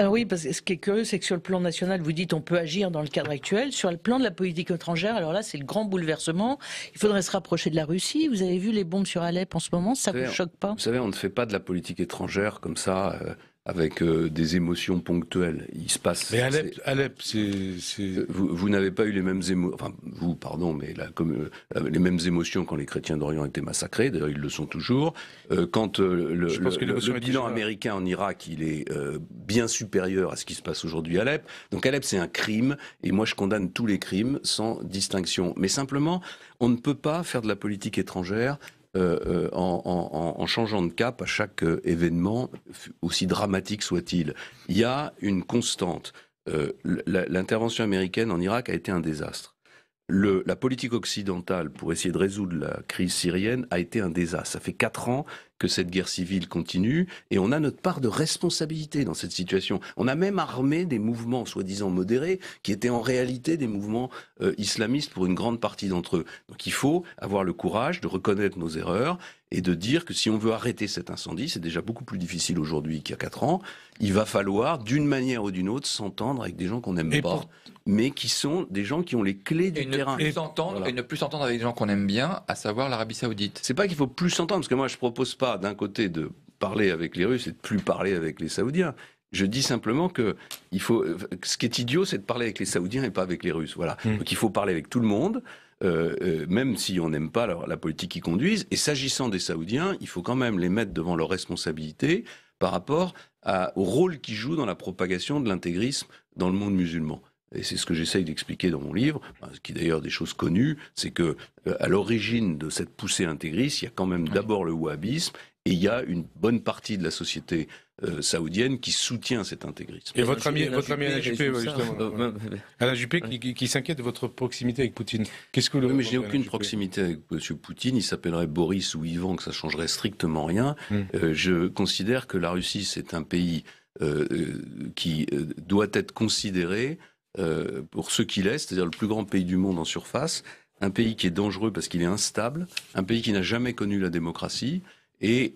Alors oui, parce que ce qui est curieux, c'est que sur le plan national, vous dites on peut agir dans le cadre actuel. Sur le plan de la politique étrangère, alors là, c'est le grand bouleversement. Il faudrait se rapprocher de la Russie. Vous avez vu les bombes sur Alep en ce moment, ça vous choque pas? Vous savez, on ne fait pas de la politique étrangère comme ça, avec des émotions ponctuelles. Il se passe. Mais Alep, c'est... Vous n'avez pas eu les mêmes émotions, enfin vous, pardon, mais les mêmes émotions quand les chrétiens d'Orient étaient massacrés. D'ailleurs, ils le sont toujours. Quand le bilan américain en Irak, il est bien supérieur à ce qui se passe aujourd'hui à Alep. Donc Alep, c'est un crime, et moi je condamne tous les crimes sans distinction. Mais simplement, on ne peut pas faire de la politique étrangère en changeant de cap à chaque événement, aussi dramatique soit-il. Il y a une constante. L'intervention américaine en Irak a été un désastre. La politique occidentale pour essayer de résoudre la crise syrienne a été un désastre. Ça fait 4 ans que cette guerre civile continue et on a notre part de responsabilité dans cette situation. On a même armé des mouvements soi-disant modérés qui étaient en réalité des mouvements islamistes pour une grande partie d'entre eux. Donc il faut avoir le courage de reconnaître nos erreurs et de dire que si on veut arrêter cet incendie, c'est déjà beaucoup plus difficile aujourd'hui qu'il y a 4 ans, il va falloir d'une manière ou d'une autre s'entendre avec des gens qu'on n'aime pas, mais qui sont des gens qui ont les clés du terrain. Et ne plus s'entendre avec des gens qu'on aime bien, à savoir l'Arabie Saoudite. C'est pas qu'il faut plus s'entendre, parce que moi je propose pas d'un côté de parler avec les Russes et de plus parler avec les Saoudiens. Je dis simplement que ce qui est idiot, c'est de parler avec les Saoudiens et pas avec les Russes. Voilà. Donc il faut parler avec tout le monde, même si on n'aime pas la politique qu'ils conduisent. Et s'agissant des Saoudiens, il faut quand même les mettre devant leurs responsabilités par rapport au rôle qu'ils jouent dans la propagation de l'intégrisme dans le monde musulman. Et c'est ce que j'essaye d'expliquer dans mon livre, ce qui est d'ailleurs des choses connues, c'est que à l'origine de cette poussée intégriste, il y a quand même d'abord le wahhabisme, et il y a une bonne partie de la société saoudienne qui soutient cet intégrisme. Et votre ami Alain Juppé, justement. Alain Juppé qui s'inquiète de votre proximité avec Poutine. Qu'est-ce que mais j'ai aucune proximité avec M. Poutine. Il s'appellerait Boris ou Ivan, que ça changerait strictement rien. Je considère que la Russie, c'est un pays qui doit être considéré pour ce qu'il est, c'est-à-dire le plus grand pays du monde en surface, un pays qui est dangereux parce qu'il est instable, un pays qui n'a jamais connu la démocratie, et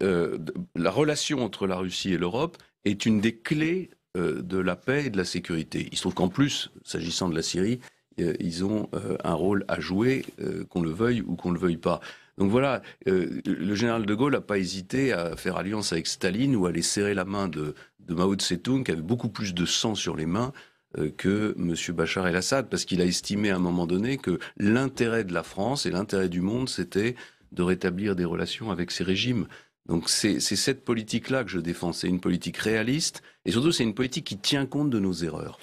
la relation entre la Russie et l'Europe est une des clés de la paix et de la sécurité. Il se trouve qu'en plus, s'agissant de la Syrie, ils ont un rôle à jouer, qu'on le veuille ou qu'on ne le veuille pas. Donc voilà, le général de Gaulle n'a pas hésité à faire alliance avec Staline ou à aller serrer la main de Mao Tse-tung, qui avait beaucoup plus de sang sur les mains que M. Bachar el-Assad, parce qu'il a estimé à un moment donné que l'intérêt de la France et l'intérêt du monde, c'était de rétablir des relations avec ces régimes. Donc c'est cette politique-là que je défends. C'est une politique réaliste, et surtout c'est une politique qui tient compte de nos erreurs.